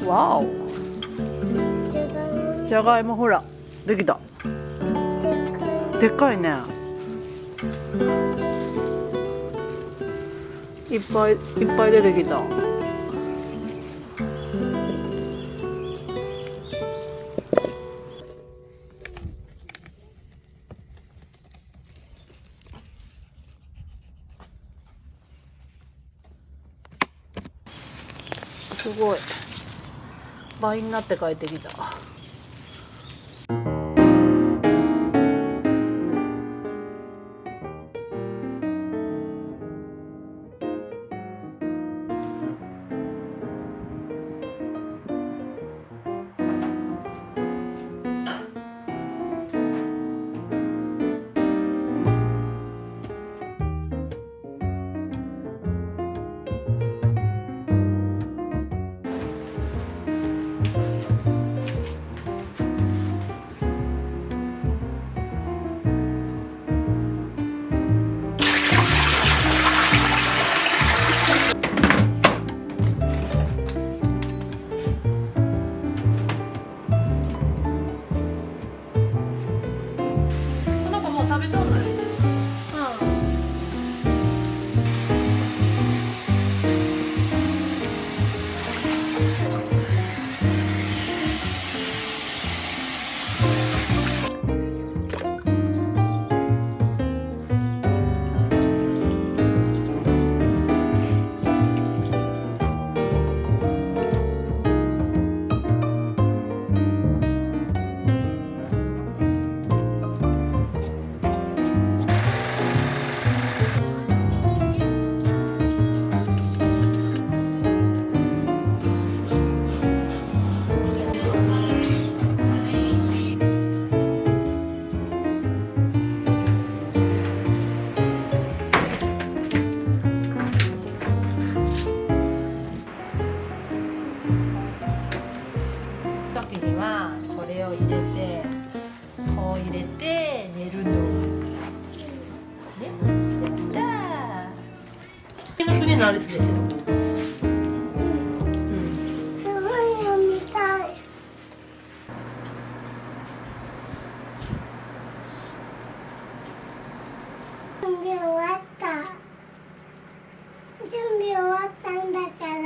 わお。じゃがいもほらできた。でっかいね。いっぱいいっぱい出てきた。すごい倍になって帰ってきた。食べとんのよ。時にはこれを入れてこう入れて寝るの。ね、やったー。の船のあれですね。準備終わった。準備終わったんだから。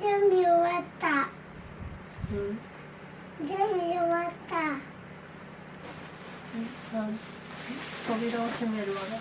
準備終わった。準備終わった。扉を閉めるわな。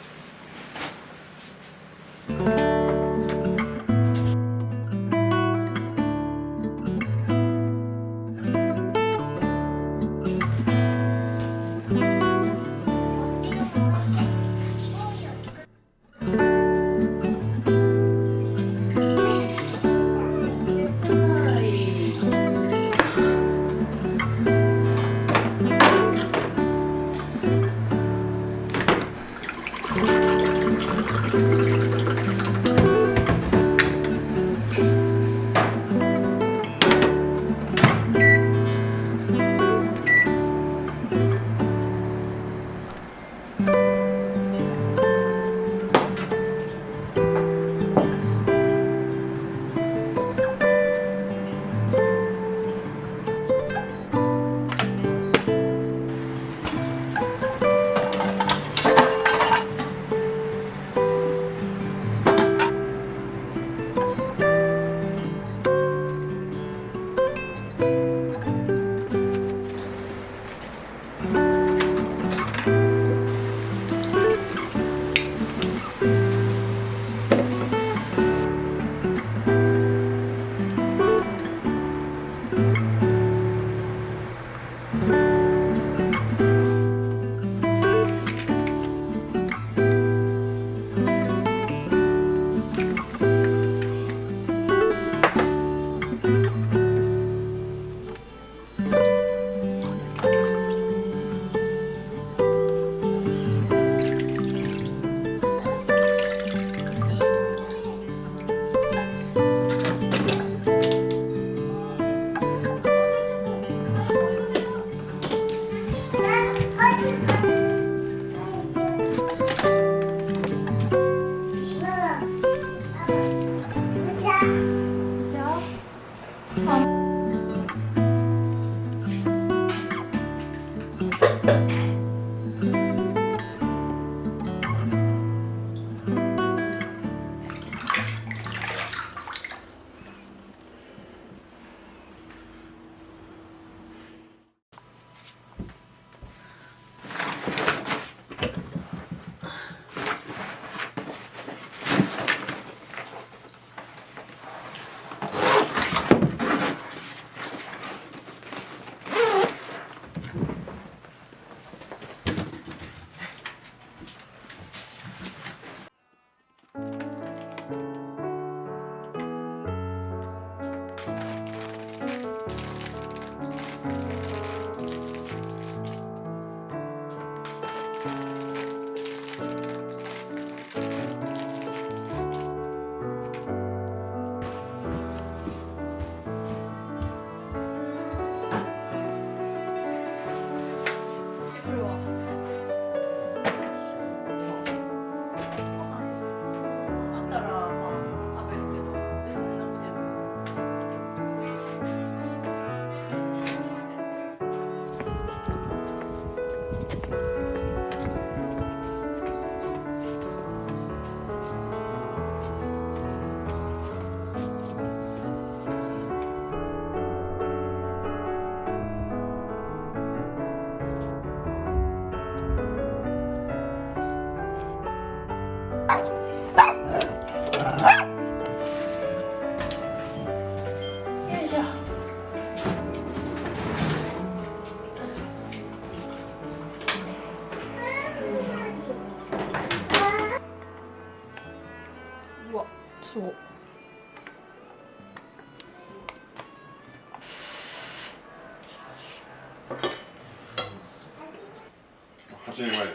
教え前で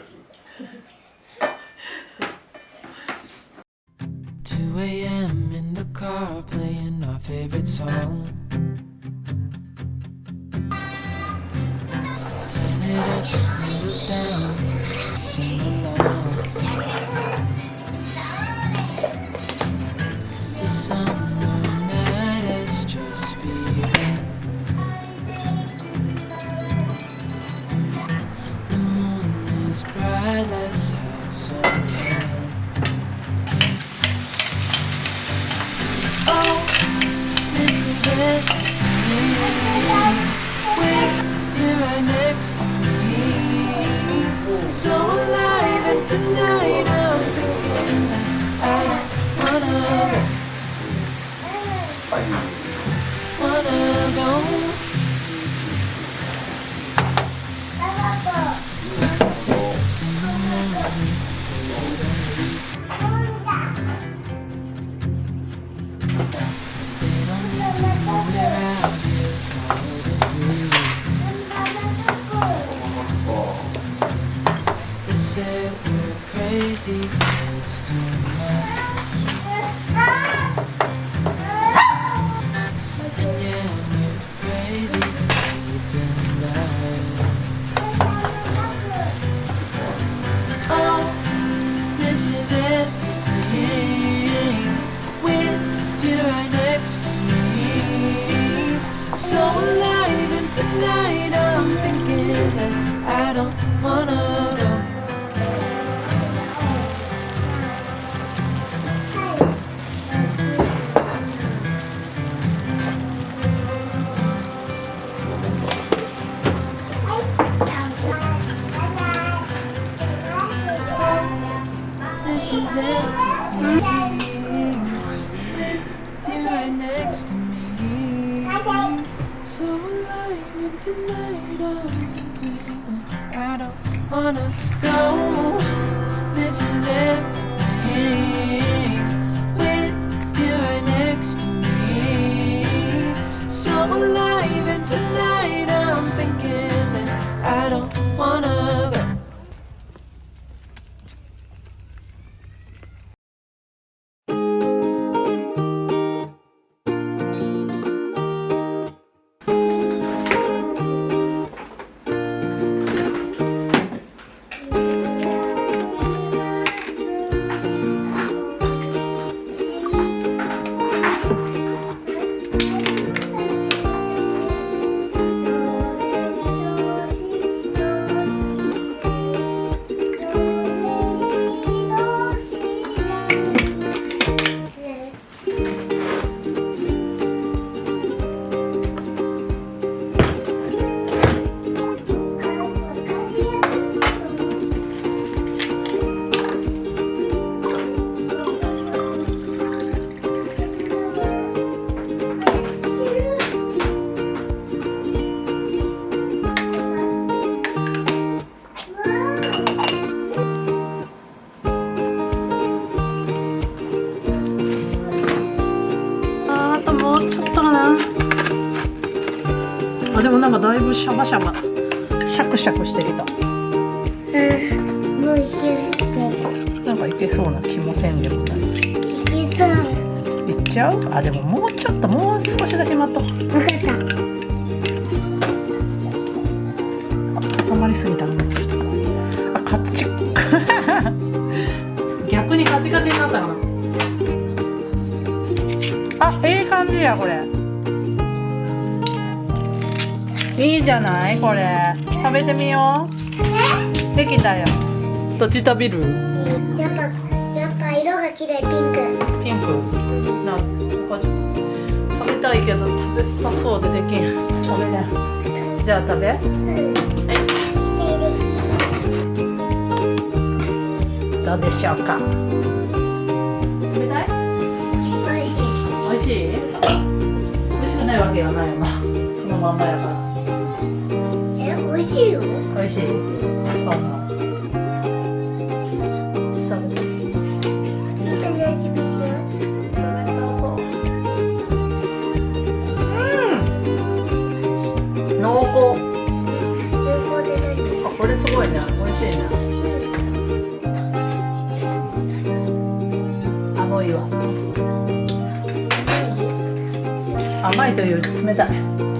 す。2 a.m. in the car playing our favorite song. Turn it up, windows down, sing along. The summer night has just begun. The moon is bright, let's have some fun. Oh, this is it. With you right next to me, so alive, and tonight I'm thinking that I wanna go. Sit in the morning. They don't need to know we're out here all the free. They said we're crazy, but it's too much. And yeah, we're crazy, deep in love. Oh, this is everything. With you right next to me, so alive, and tonight I'm thinking that I don't wanna go. This is everything. With you right next to me, so alive, and tonight I'm thinking that I don't wanna go. This is everything. With you right next to me, so alive, and tonight I'm thinking that I don't wanna go.あ、でもなんかだいぶシャバシャバシャクシャクしてきた。もういけるって。なんかいけそうな気もせんでもない。いけそう。いっちゃう？あ、でももうちょっと、もう少しだけ待とう。わかった。固まりすぎたな。あ、カチ逆にカチカチになったかな。あ、いい感じやこれ。いいじゃないこれ。食べてみよう。できたよ。どっち食べる？やっぱ色が綺麗、ピンク。ピンク。なんか食べたいけど食べたそうでできん。食べれん。じゃあ食べ。どうでしょうか。冷たい？おいしい？美味しくないわけがないよな。そのまんまやから。美味しいよ。美味しい。パンも。食べて。一緒に味見しよう。冷たそう。濃厚。濃厚で何？あ、これすごいね。美味しいね。もういいわ。甘いというより冷たい。